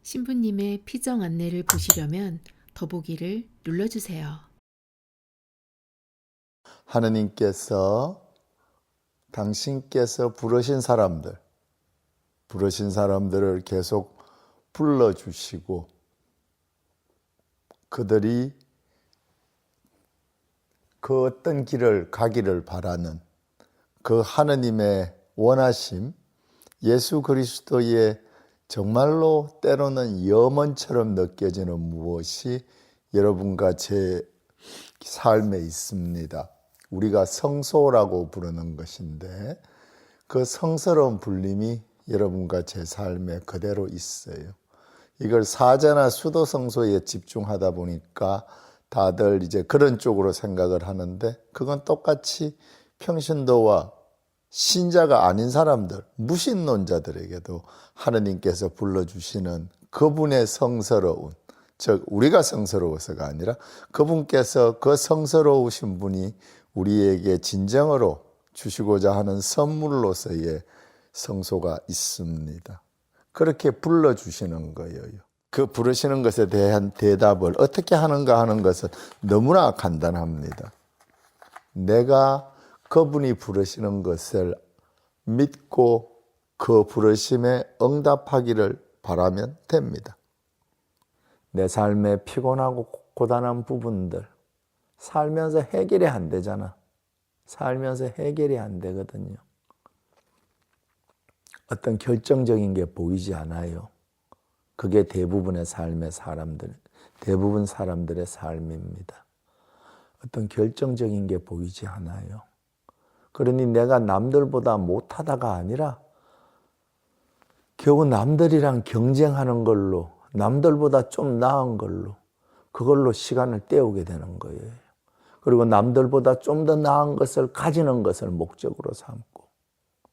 신부님의 피정 안내를 보시려면 더보기를 눌러주세요. 하느님께서 당신께서 부르신 사람들을 계속 불러주시고 그들이 그 어떤 길을 가기를 바라는 그 하느님의 원하심, 예수 그리스도의 정말로 때로는 염원처럼 느껴지는 무엇이 여러분과 제 삶에 있습니다. 우리가 성소라고 부르는 것인데 그 성스러운 불림이 여러분과 제 삶에 그대로 있어요. 이걸 사제나 수도 성소에 집중하다 보니까 다들 이제 그런 쪽으로 생각을 하는데 그건 똑같이 평신도와 신자가 아닌 사람들, 무신론자들에게도 하느님께서 불러주시는 그분의 성스러운, 즉 우리가 성스러워서가 아니라 그분께서 그 성스러우신 분이 우리에게 진정으로 주시고자 하는 선물로서의 성소가 있습니다. 그렇게 불러주시는 거예요. 그 부르시는 것에 대한 대답을 어떻게 하는가 하는 것은 너무나 간단합니다. 내가 그분이 부르시는 것을 믿고 그 부르심에 응답하기를 바라면 됩니다. 내 삶에 피곤하고 고단한 부분들 살면서 해결이 안 되잖아. 살면서 해결이 안 되거든요. 어떤 결정적인 게 보이지 않아요. 그게 대부분 사람들의 삶입니다. 어떤 결정적인 게 보이지 않아요. 그러니 내가 남들보다 못하다가 아니라 겨우 남들이랑 경쟁하는 걸로, 남들보다 좀 나은 걸로, 그걸로 시간을 때우게 되는 거예요. 그리고 남들보다 좀 더 나은 것을 가지는 것을 목적으로 삼고,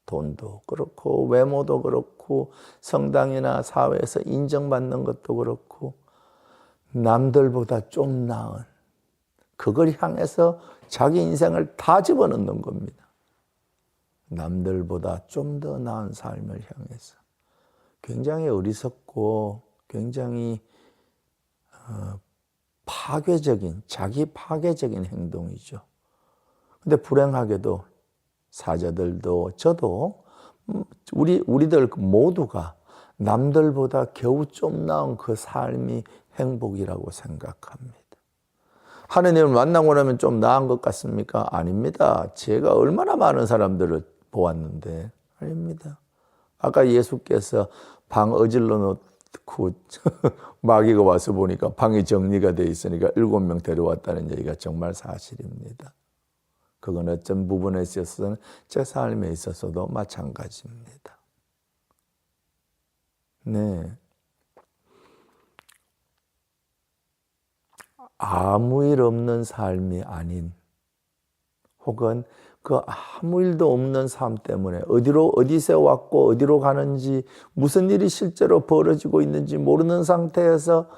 돈도 그렇고 외모도 그렇고 성당이나 사회에서 인정받는 것도 그렇고 남들보다 좀 나은 그걸 향해서 자기 인생을 다 집어넣는 겁니다. 남들보다 좀 더 나은 삶을 향해서 굉장히 어리석고 굉장히 자기 파괴적인 행동이죠. 근데 불행하게도 사자들도 저도 우리들 모두가 남들보다 겨우 좀 나은 그 삶이 행복이라고 생각합니다. 하느님을 만나고 나면 좀 나은 것 같습니까? 아닙니다. 제가 얼마나 많은 사람들을 보았는데 아닙니다. 아까 예수께서 방 어질러 놓고 마귀가 와서 보니까 방이 정리가 돼 있으니까 7명 데려왔다는 얘기가 정말 사실입니다. 그건 어떤 부분에 있어서는 제 삶에 있어서도 마찬가지입니다. 네. 아무 일 없는 삶이 아닌 혹은 그 아무 일도 없는 삶 때문에 어디서 왔고 어디로 가는지 무슨 일이 실제로 벌어지고 있는지 모르는 상태에서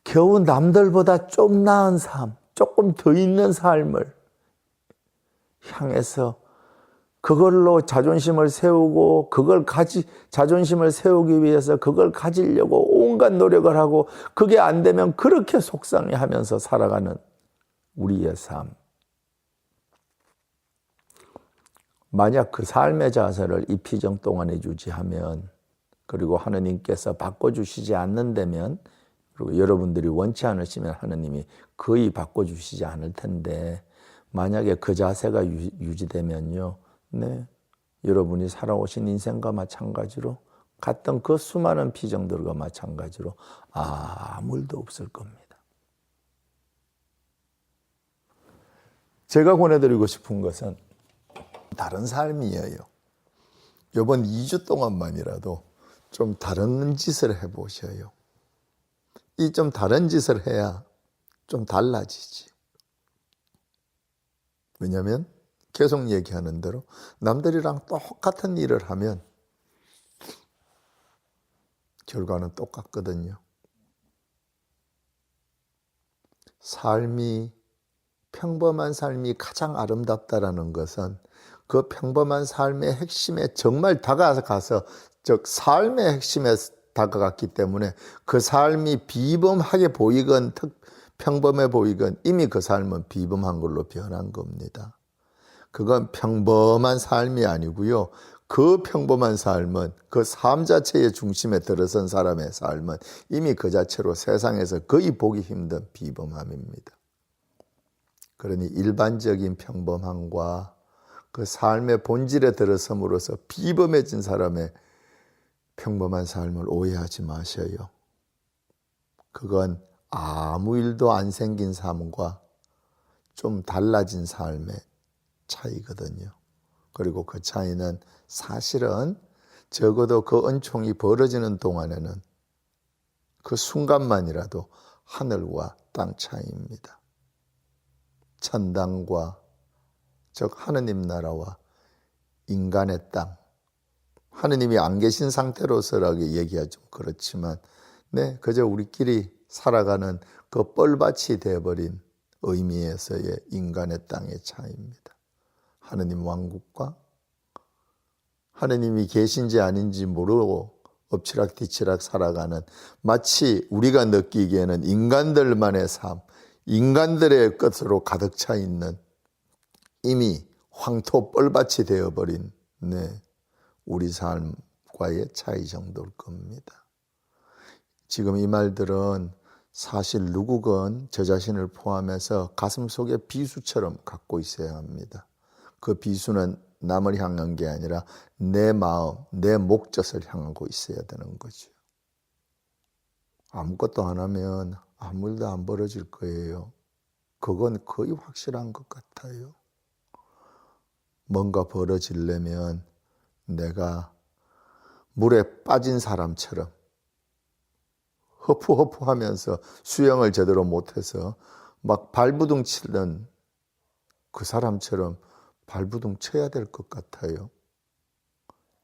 겨우 남들보다 좀 나은 삶, 조금 더 있는 삶을 향해서 그걸로 자존심을 세우고 자존심을 세우기 위해서 그걸 가지려고 온갖 노력을 하고 그게 안 되면 그렇게 속상해하면서 살아가는 우리의 삶. 만약 그 삶의 자세를 이 피정 동안에 유지하면 그리고 하느님께서 바꿔주시지 않는다면 그리고 여러분들이 원치 않으시면 하느님이 거의 바꿔주시지 않을 텐데 만약에 그 자세가 유지되면요. 네, 여러분이 살아오신 인생과 마찬가지로 갔던 그 수많은 피정들과 마찬가지로 아무 일도 없을 겁니다. 제가 권해드리고 싶은 것은 다른 삶이에요. 이번 2주 동안만이라도 좀 다른 짓을 해보셔요. 이 좀 다른 짓을 해야 좀 달라지지. 왜냐하면 계속 얘기하는 대로 남들이랑 똑같은 일을 하면 결과는 똑같거든요. 평범한 삶이 가장 아름답다라는 것은 그 평범한 삶의 핵심에 정말 다가가서 즉 삶의 핵심에 다가갔기 때문에 그 삶이 비범하게 보이건 평범해 보이건 이미 그 삶은 비범한 걸로 변한 겁니다. 그건 평범한 삶이 아니고요. 그 평범한 삶은 그 삶 자체의 중심에 들어선 사람의 삶은 이미 그 자체로 세상에서 거의 보기 힘든 비범함입니다. 그러니 일반적인 평범함과 그 삶의 본질에 들어섬으로써 비범해진 사람의 평범한 삶을 오해하지 마셔요. 그건 아무 일도 안 생긴 삶과 좀 달라진 삶의 차이거든요. 그리고 그 차이는 사실은 적어도 그 은총이 벌어지는 동안에는 그 순간만이라도 하늘과 땅 차이입니다. 천당과 즉 하느님 나라와 인간의 땅, 하느님이 안 계신 상태로서라고 얘기하죠. 좀 그렇지만 네, 그저 우리끼리 살아가는 그 뻘밭이 되어버린 의미에서의 인간의 땅의 차이입니다. 하느님 왕국과 하느님이 계신지 아닌지 모르고 엎치락뒤치락 살아가는 마치 우리가 느끼기에는 인간들만의 삶, 인간들의 것으로 가득 차 있는 이미 황토 뻘밭이 되어버린 우리 삶과의 차이 정도일 겁니다. 지금 이 말들은 사실 누구건 저 자신을 포함해서 가슴속에 비수처럼 갖고 있어야 합니다. 그 비수는 남을 향한 게 아니라 내 마음, 내 목젖을 향하고 있어야 되는 거죠. 아무것도 안 하면 아무 일도 안 벌어질 거예요. 그건 거의 확실한 것 같아요. 뭔가 벌어지려면 내가 물에 빠진 사람처럼 허푸허푸하면서 수영을 제대로 못해서 막 발부둥 치는 그 사람처럼 발부둥 쳐야 될 것 같아요.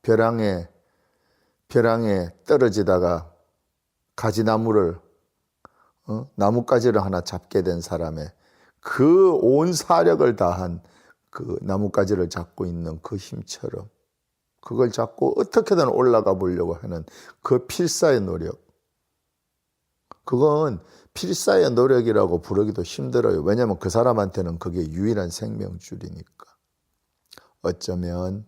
벼랑에 떨어지다가 가지나무를 나뭇가지를 하나 잡게 된 사람의 그 온 사력을 다한 그 나뭇가지를 잡고 있는 그 힘처럼 그걸 잡고 어떻게든 올라가 보려고 하는 그 필사의 노력, 그건 필사의 노력이라고 부르기도 힘들어요. 왜냐하면 그 사람한테는 그게 유일한 생명줄이니까. 어쩌면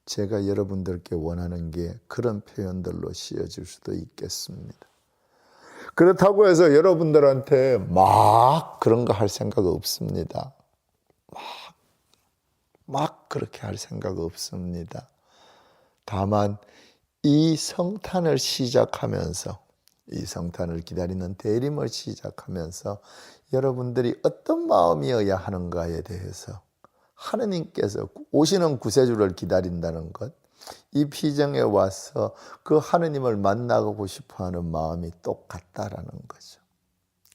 제가 여러분들께 원하는 게 그런 표현들로 씌어질 수도 있겠습니다. 그렇다고 해서 여러분들한테 막 그런 거 할 생각 없습니다. 막 그렇게 할 생각 없습니다. 다만 이 성탄을 시작하면서, 이 성탄을 기다리는 대림을 시작하면서 여러분들이 어떤 마음이어야 하는가에 대해서 하느님께서 오시는 구세주를 기다린다는 것, 이 피정에 와서 그 하느님을 만나고 싶어하는 마음이 똑같다라는 거죠.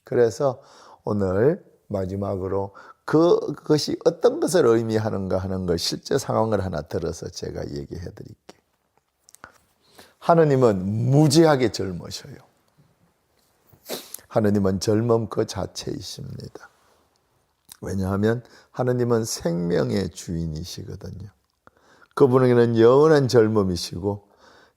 그래서 오늘 마지막으로 그것이 어떤 것을 의미하는가 하는 걸 실제 상황을 하나 들어서 제가 얘기해 드릴게요. 하느님은 무지하게 젊으셔요. 하느님은 젊음 그 자체이십니다. 왜냐하면 하느님은 생명의 주인이시거든요. 그분에게는 영원한 젊음이시고,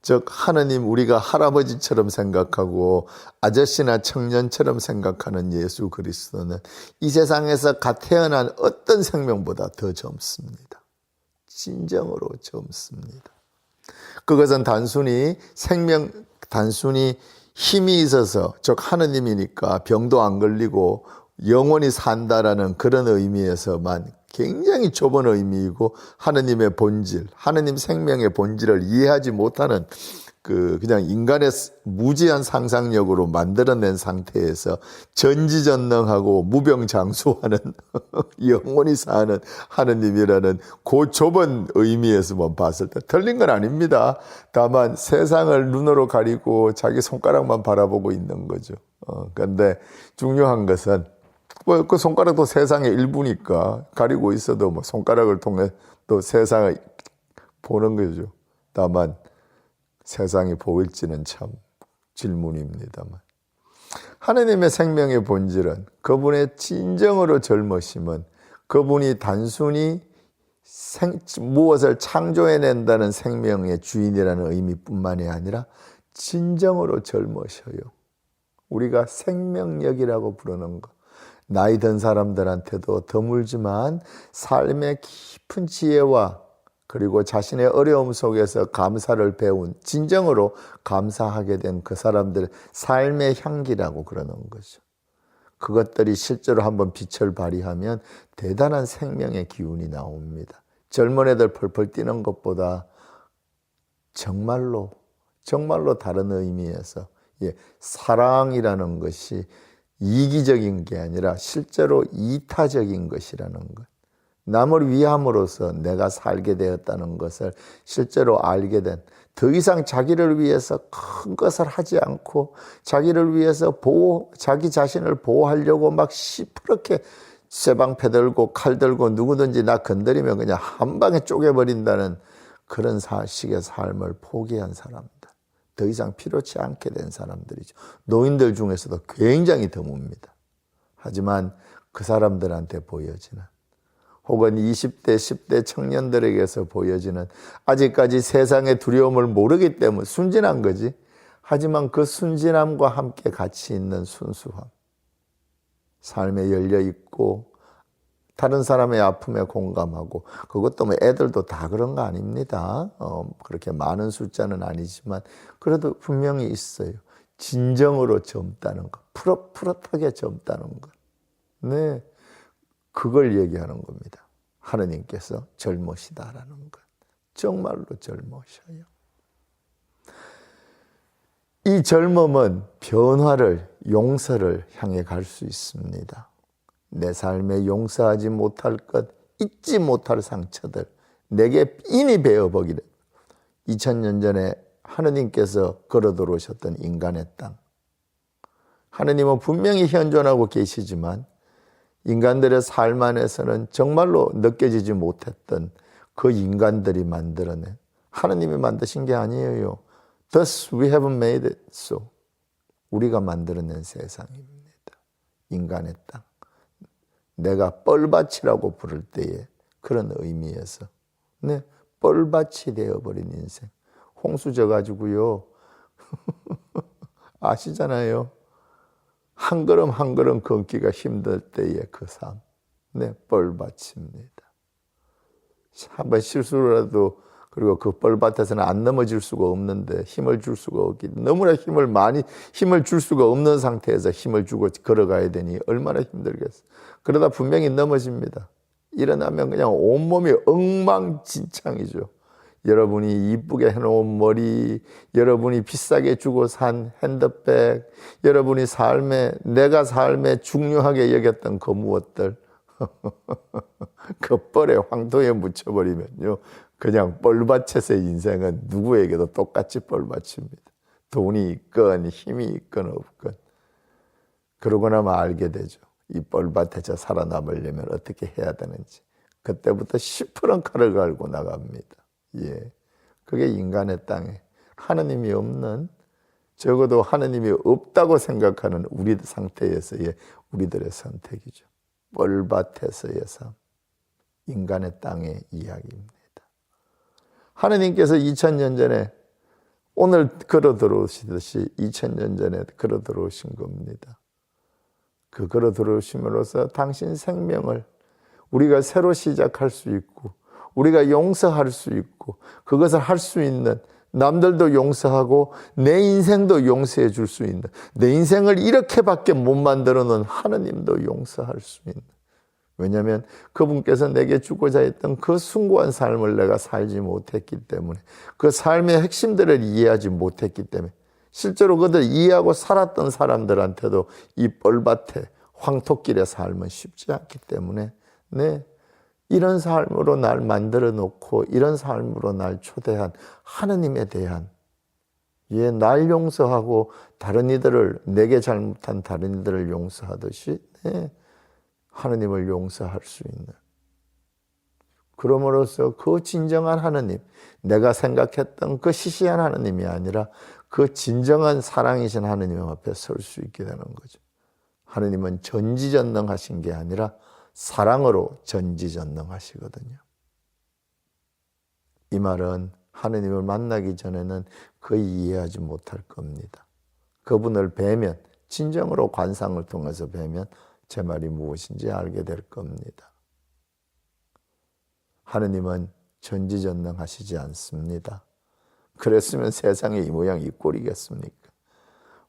즉 하느님, 우리가 할아버지처럼 생각하고 아저씨나 청년처럼 생각하는 예수 그리스도는 이 세상에서 갓 태어난 어떤 생명보다 더 젊습니다. 진정으로 젊습니다. 그것은 단순히 힘이 있어서, 즉 하느님이니까 병도 안 걸리고 영원히 산다라는 그런 의미에서만 굉장히 좁은 의미이고, 하느님의 본질, 하느님 생명의 본질을 이해하지 못하는 그냥 인간의 무지한 상상력으로 만들어낸 상태에서 전지전능하고 무병장수하는 영원히 사는 하느님이라는 그 좁은 의미에서만 봤을 때 틀린 건 아닙니다. 다만 세상을 눈으로 가리고 자기 손가락만 바라보고 있는 거죠. 그런데 중요한 것은 그 손가락도 세상의 일부니까 가리고 있어도 손가락을 통해 또 세상을 보는 거죠. 다만 세상이 보일지는 참 질문입니다만, 하느님의 생명의 본질은, 그분의 진정으로 젊으심은 그분이 단순히 무엇을 창조해낸다는 생명의 주인이라는 의미뿐만이 아니라 진정으로 젊으셔요. 우리가 생명력이라고 부르는 것. 나이 든 사람들한테도 드물지만 삶의 깊은 지혜와 그리고 자신의 어려움 속에서 감사를 배운, 진정으로 감사하게 된 그 사람들의 삶의 향기라고 그러는 거죠. 그것들이 실제로 한번 빛을 발휘하면 대단한 생명의 기운이 나옵니다. 젊은 애들 펄펄 뛰는 것보다 정말로 다른 의미에서 사랑이라는 것이 이기적인 게 아니라 실제로 이타적인 것이라는 것. 남을 위함으로써 내가 살게 되었다는 것을 실제로 알게 된, 더 이상 자기를 위해서 큰 것을 하지 않고 자기를 위해서 자기 자신을 보호하려고 막 시퍼렇게 쇠방패 들고 칼 들고 누구든지 나 건드리면 그냥 한 방에 쪼개버린다는 그런 식의 삶을 포기한 사람들, 더 이상 필요치 않게 된 사람들이죠. 노인들 중에서도 굉장히 드뭅니다. 하지만 그 사람들한테 보여지는, 혹은 20대, 10대 청년들에게서 보여지는, 아직까지 세상의 두려움을 모르기 때문에 순진한 거지. 하지만 그 순진함과 함께 같이 있는 순수함, 삶에 열려 있고 다른 사람의 아픔에 공감하고, 그것도 뭐 애들도 다 그런 거 아닙니다. 그렇게 많은 숫자는 아니지만 그래도 분명히 있어요. 진정으로 젊다는 것, 푸릇푸릇하게 젊다는 것. 네, 그걸 얘기하는 겁니다. 하느님께서 젊으시다라는 것. 정말로 젊으셔요. 이 젊음은 변화를, 용서를 향해 갈 수 있습니다. 내 삶에 용서하지 못할 것, 잊지 못할 상처들, 내게 이미 베어버리는 2000년 전에 하느님께서 걸어 들어오셨던 인간의 땅. 하느님은 분명히 현존하고 계시지만 인간들의 삶 안에서는 정말로 느껴지지 못했던 그 인간들이 만들어낸, 하느님이 만드신 게 아니에요. Thus we have made it so. 우리가 만들어낸 세상입니다. 인간의 땅. 내가 뻘밭이라고 부를 때에 그런 의미에서, 네, 뻘밭이 되어버린 인생. 홍수 져가지고요. 아시잖아요. 한 걸음 한 걸음 걷기가 힘들 때의 그 삶. 네, 뻘밭입니다. 한번 실수라도, 그리고 그 뻘밭에서는 안 넘어질 수가 없는데 힘을 줄 수가 없기, 너무나 힘을 줄 수가 없는 상태에서 힘을 주고 걸어가야 되니 얼마나 힘들겠어. 그러다 분명히 넘어집니다. 일어나면 그냥 온몸이 엉망진창이죠. 여러분이 이쁘게 해놓은 머리, 여러분이 비싸게 주고 산 핸드백, 여러분이 내가 삶에 중요하게 여겼던 그 무엇들, 그 뻘에 황토에 묻혀버리면요, 그냥 뻘밭에서의 인생은 누구에게도 똑같이 뻘밭입니다. 돈이 있건 힘이 있건 없건. 그러고 나면 알게 되죠. 이 뻘밭에서 살아남으려면 어떻게 해야 되는지. 그때부터 시퍼런 칼을 갈고 나갑니다. 예, 그게 인간의 땅에 하느님이 없는, 적어도 하느님이 없다고 생각하는 우리 상태에서의 우리들의 선택이죠. 뻘밭에서의 삶, 인간의 땅의 이야기입니다. 하느님께서 2000년 전에, 오늘 걸어 들어오시듯이 2000년 전에 걸어 들어오신 겁니다. 그 걸어 들어오심으로써 당신 생명을 우리가 새로 시작할 수 있고, 우리가 용서할 수 있고, 그것을 할 수 있는, 남들도 용서하고 내 인생도 용서해 줄 수 있는, 내 인생을 이렇게밖에 못 만들어 놓은 하느님도 용서할 수 있는, 왜냐하면 그분께서 내게 주고자 했던 그 숭고한 삶을 내가 살지 못했기 때문에, 그 삶의 핵심들을 이해하지 못했기 때문에, 실제로 그들 이해하고 살았던 사람들한테도 이 뻘밭에 황토길의 삶은 쉽지 않기 때문에, 네, 이런 삶으로 날 만들어 놓고 이런 삶으로 날 초대한 하느님에 대한, 날 용서하고 다른 이들을, 내게 잘못한 다른 이들을 용서하듯이, 네, 하느님을 용서할 수 있는, 그럼으로써 그 진정한 하느님, 내가 생각했던 그 시시한 하느님이 아니라 그 진정한 사랑이신 하느님 앞에 설 수 있게 되는 거죠. 하느님은 전지전능하신 게 아니라 사랑으로 전지전능하시거든요. 이 말은 하느님을 만나기 전에는 거의 이해하지 못할 겁니다. 그분을 뵈면, 진정으로 관상을 통해서 뵈면 제 말이 무엇인지 알게 될 겁니다. 하느님은 전지전능하시지 않습니다. 그랬으면 세상에 이 모양 이 꼴이겠습니까?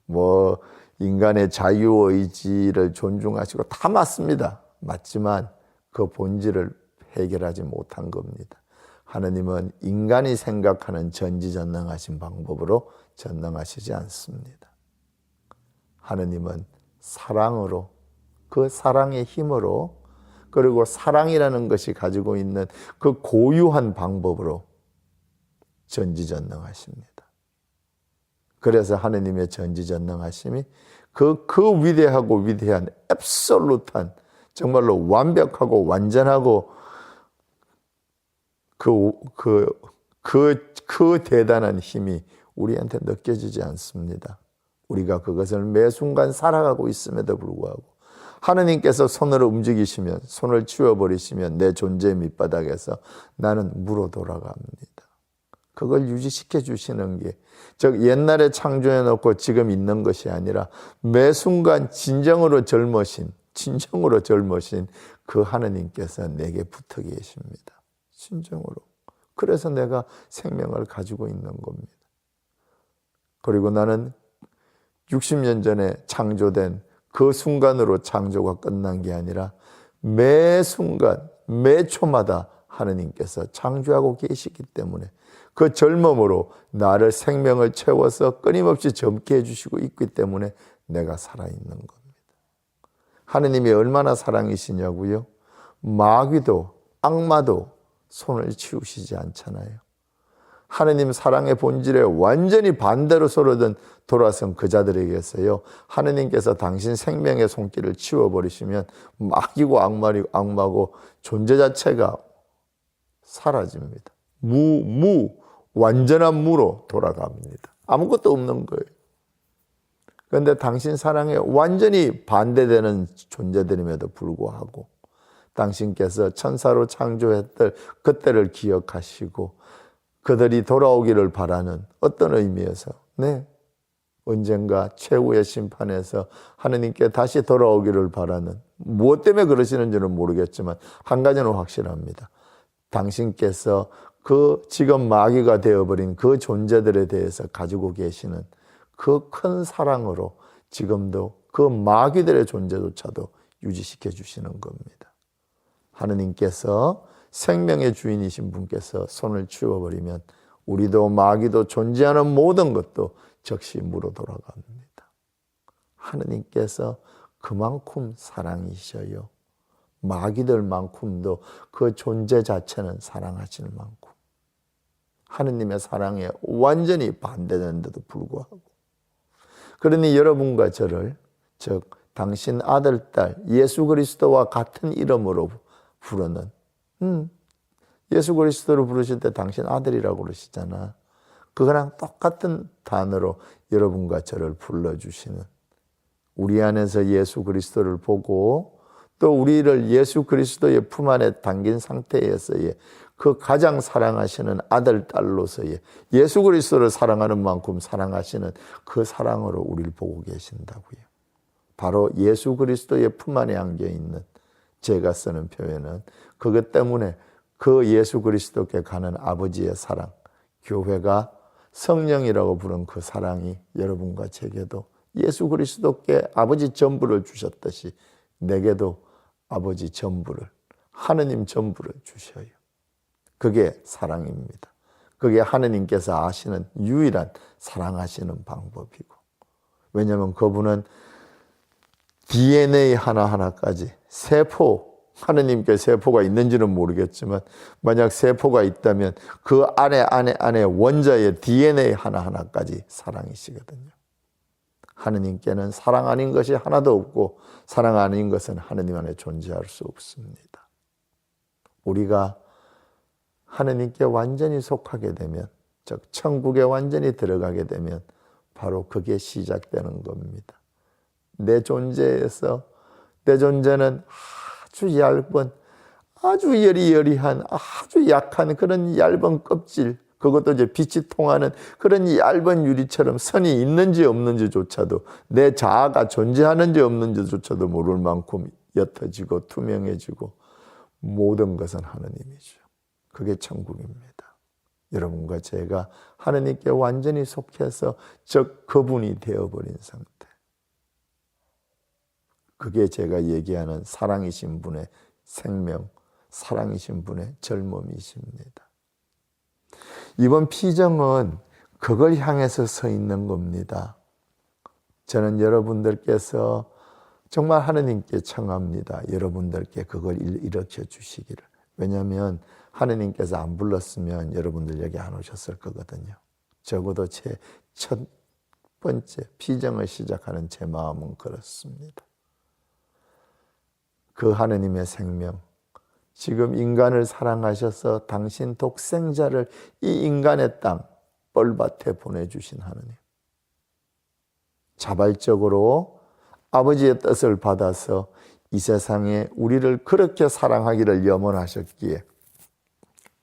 뭐 인간의 자유의지를 존중하시고 다 맞습니다. 맞지만 그 본질을 해결하지 못한 겁니다. 하느님은 인간이 생각하는 전지전능하신 방법으로 전능하시지 않습니다. 하느님은 사랑으로, 그 사랑의 힘으로, 그리고 사랑이라는 것이 가지고 있는 그 고유한 방법으로 전지전능하십니다. 그래서 하느님의 전지전능하심이 그 위대하고 위대한 앱솔루트한, 정말로 완벽하고 완전하고 그 대단한 힘이 우리한테 느껴지지 않습니다. 우리가 그것을 매 순간 살아가고 있음에도 불구하고 하느님께서 손을 움직이시면, 손을 치워버리시면 내 존재의 밑바닥에서 나는 무로 돌아갑니다. 그걸 유지시켜 주시는 게, 즉 옛날에 창조해 놓고 지금 있는 것이 아니라 매 순간 진정으로 젊으신 그 하느님께서 내게 붙어 계십니다. 진정으로. 그래서 내가 생명을 가지고 있는 겁니다. 그리고 나는 60년 전에 창조된 그 순간으로 창조가 끝난 게 아니라 매 순간, 매 초마다 하느님께서 창조하고 계시기 때문에 그 젊음으로 나를 생명을 채워서 끊임없이 젊게 해주시고 있기 때문에 내가 살아있는 겁니다. 하느님이 얼마나 사랑이시냐고요? 마귀도 악마도 손을 치우시지 않잖아요. 하느님 사랑의 본질에 완전히 반대로 돌아선 그 자들에게서요, 하느님께서 당신 생명의 손길을 치워버리시면 마귀고 악마고 존재 자체가 사라집니다. 완전한 무로 돌아갑니다. 아무것도 없는 거예요. 그런데 당신 사랑에 완전히 반대되는 존재들임에도 불구하고 당신께서 천사로 창조했던 그때를 기억하시고 그들이 돌아오기를 바라는, 어떤 의미에서, 언젠가 최후의 심판에서 하느님께 다시 돌아오기를 바라는, 무엇 때문에 그러시는지는 모르겠지만 한 가지는 확실합니다. 당신께서 그 지금 마귀가 되어버린 그 존재들에 대해서 가지고 계시는 그 큰 사랑으로 지금도 그 마귀들의 존재조차도 유지시켜 주시는 겁니다. 하느님께서, 생명의 주인이신 분께서 손을 치워버리면 우리도 마귀도 존재하는 모든 것도 즉시 무로 돌아갑니다. 하느님께서 그만큼 사랑이셔요. 마귀들만큼도 그 존재 자체는 사랑하시는 만큼 하느님의 사랑에 완전히 반대되는데도 불구하고, 그러니 여러분과 저를, 즉 당신 아들, 딸 예수 그리스도와 같은 이름으로 부르는, 예수 그리스도를 부르실 때 당신 아들이라고 그러시잖아. 그거랑 똑같은 단어로 여러분과 저를 불러주시는, 우리 안에서 예수 그리스도를 보고 또 우리를 예수 그리스도의 품 안에 담긴 상태에서의 그 가장 사랑하시는 아들, 딸로서의 예수 그리스도를 사랑하는 만큼 사랑하시는 그 사랑으로 우리를 보고 계신다고요. 바로 예수 그리스도의 품 안에 안겨있는, 제가 쓰는 표현은 그것 때문에 그 예수 그리스도께 가는 아버지의 사랑, 교회가 성령이라고 부른 그 사랑이 여러분과 제게도 예수 그리스도께 아버지 전부를 주셨듯이 내게도 아버지 전부를, 하느님 전부를 주셔요. 그게 사랑입니다. 그게 하느님께서 아시는 유일한 사랑하시는 방법이고, 왜냐하면 그분은 DNA 하나하나까지, 하느님께 세포가 있는지는 모르겠지만 만약 세포가 있다면 그 안에 원자의 DNA 하나하나까지 사랑이시거든요. 하느님께는 사랑 아닌 것이 하나도 없고 사랑 아닌 것은 하느님 안에 존재할 수 없습니다. 우리가 하느님께 완전히 속하게 되면, 즉 천국에 완전히 들어가게 되면 바로 그게 시작되는 겁니다. 내 존재에서, 내 존재는 아주 얇은, 아주 여리여리한, 아주 약한 그런 얇은 껍질, 그것도 이제 빛이 통하는 그런 얇은 유리처럼 선이 있는지 없는지조차도, 내 자아가 존재하는지 없는지조차도 모를 만큼 옅어지고 투명해지고, 모든 것은 하느님이죠. 그게 천국입니다. 여러분과 제가 하느님께 완전히 속해서 즉 그분이 되어버린 상태. 그게 제가 얘기하는 사랑이신 분의 생명, 사랑이신 분의 젊음이십니다. 이번 피정은 그걸 향해서 서 있는 겁니다. 저는 여러분들께서 정말 하느님께 청합니다. 여러분들께 그걸 일으켜 주시기를. 왜냐하면 하느님께서 안 불렀으면 여러분들 여기 안 오셨을 거거든요. 적어도 제 첫 번째 피정을 시작하는 제 마음은 그렇습니다. 그 하느님의 생명, 지금 인간을 사랑하셔서 당신 독생자를 이 인간의 땅 뻘밭에 보내주신 하느님, 자발적으로 아버지의 뜻을 받아서 이 세상에 우리를 그렇게 사랑하기를 염원하셨기에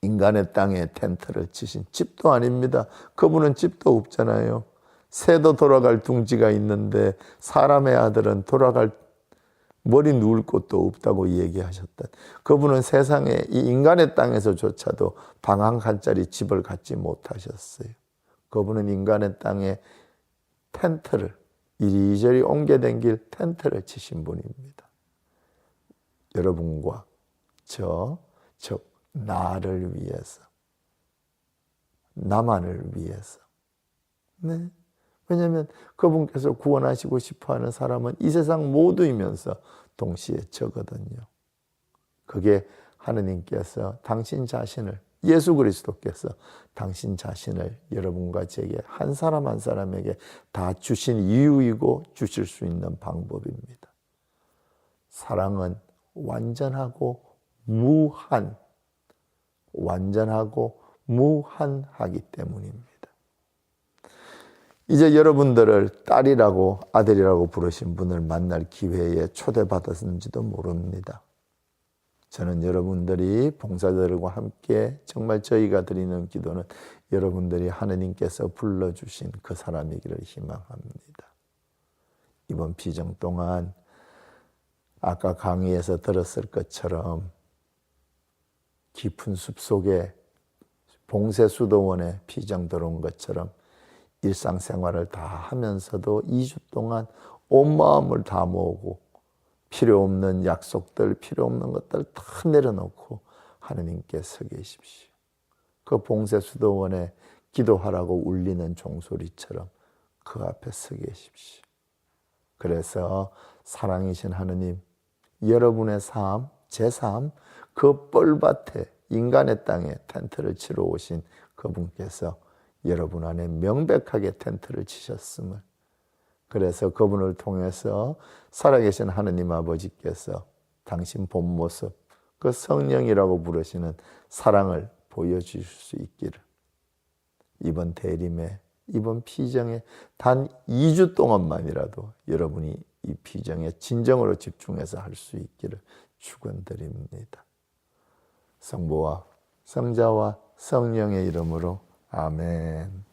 인간의 땅에 텐트를 치신, 집도 아닙니다. 그분은 집도 없잖아요. 새도 돌아갈 둥지가 있는데 사람의 아들은 돌아갈 머리 누울 곳도 없다고 얘기하셨던 그분은 세상에 이 인간의 땅에서조차도 방 한 칸짜리 집을 갖지 못하셨어요. 그분은 인간의 땅에 텐트를, 이리저리 옮겨 댕길 텐트를 치신 분입니다. 여러분과 즉 나를 위해서, 나만을 위해서. 네. 왜냐하면 그분께서 구원하시고 싶어하는 사람은 이 세상 모두이면서 동시에 저거든요. 그게 하느님께서 당신 자신을, 예수 그리스도께서 당신 자신을 여러분과 제게 한 사람 한 사람에게 다 주신 이유이고 주실 수 있는 방법입니다. 사랑은 완전하고 무한하기 때문입니다. 이제 여러분들을 딸이라고 아들이라고 부르신 분을 만날 기회에 초대받았는지도 모릅니다. 저는 여러분들이 봉사자들과 함께 정말 저희가 드리는 기도는 여러분들이 하느님께서 불러주신 그 사람이기를 희망합니다. 이번 피정 동안 아까 강의에서 들었을 것처럼 깊은 숲속에 봉쇄수도원에 피정 들어온 것처럼 일상생활을 다 하면서도 2주 동안 온 마음을 다 모으고 필요 없는 약속들, 필요 없는 것들 다 내려놓고 하느님께 서 계십시오. 그 봉쇄수도원에 기도하라고 울리는 종소리처럼 그 앞에 서 계십시오. 그래서 사랑이신 하느님, 여러분의 삶, 제 삶, 그 뻘밭에 인간의 땅에 텐트를 치러 오신 그분께서 여러분 안에 명백하게 텐트를 치셨음을, 그래서 그분을 통해서 살아계신 하느님 아버지께서 당신 본 모습, 그 성령이라고 부르시는 사랑을 보여주실 수 있기를, 이번 대림에, 이번 피정에 단 2주 동안만이라도 여러분이 이 피정에 진정으로 집중해서 할 수 있기를 축원드립니다. 성부와 성자와 성령의 이름으로 아멘.